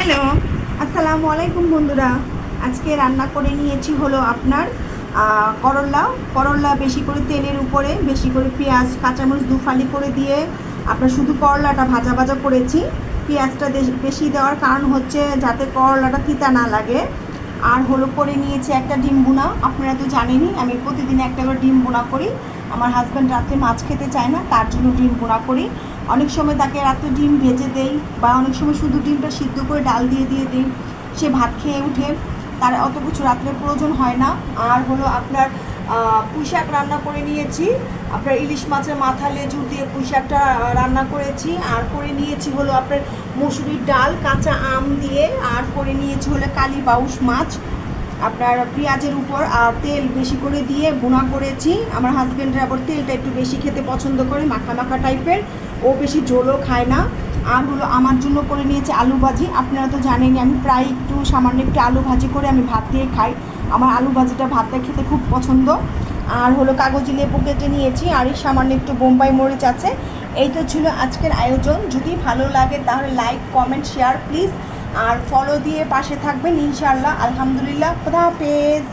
Hello, আসসালামু আলাইকুম বন্ধুরা। আজকে রান্না করে নিয়েছি হলো আপনার করল্লা বেশি করে তেলের উপরে বেশি করে পেঁয়াজ কাঁচামরিচ দুফালি করে দিয়ে আপনার শুধু করলাটা ভাজা ভাজা করেছি। পেঁয়াজটা বেশি দেওয়ার কারণ হচ্ছে যাতে করলাটা তিতা না লাগে। আর হলো করে নিয়েছি একটা ডিম বোনা। আপনারা তো জানেনই আমি প্রতিদিন একটা করে ডিম বোনা করি। আমার হাজব্যান্ড রাতে মাছ খেতে চায় না, তার জন্য ডিম বোনা করি। অনেক সময় তাকে রাতে ডিম ভেজে দেই বা অনেক সময় শুধু ডিমটা সিদ্ধ করে ডাল দিয়ে দিই, সে ভাত খেয়ে উঠে, তার অত কিছু রাত্রে প্রয়োজন হয় না। আর হলো আপনার পুঁই শাক রান্না করে নিয়েছি, আপনার ইলিশ মাছের মাথা লেজুর দিয়ে পুঁই শাকটা রান্না করেছি। আর করে নিয়েছি হলো আপনার মসুরির ডাল কাঁচা আম দিয়ে। আর করে নিয়েছি হলো কালি বাউস মাছ আপনার পেঁয়াজের উপর আর তেল বেশি করে দিয়ে ভুনা করেছি। আমার হাজব্যান্ডের আবার তেলটা একটু বেশি খেতে পছন্দ করে, মাখা মাখা টাইপের, ও বেশি ঝোলও খায় না। আর হলো আমার জন্য করে নিয়েছে আলু ভাজি। আপনারা তো জানেনই আমি প্রায় সামান্য একটু আলু ভাজি করে আমি ভাত দিয়ে খাই। আমার আলু ভাজিটা ভাতটা খেতে খুব পছন্দ। আর হলো কাগজি লেবু কেটে নিয়েছি, আর এই সামান্য একটু বোম্বাই মরিচ আছে। এইটা ছিল আজকের আয়োজন। যদি ভালো লাগে তাহলে লাইক কমেন্ট শেয়ার প্লিজ, আর ফলো দিয়ে পাশে থাকবেন ইনশাআল্লাহ। আলহামদুলিল্লাহ, খোদা হাফেজ।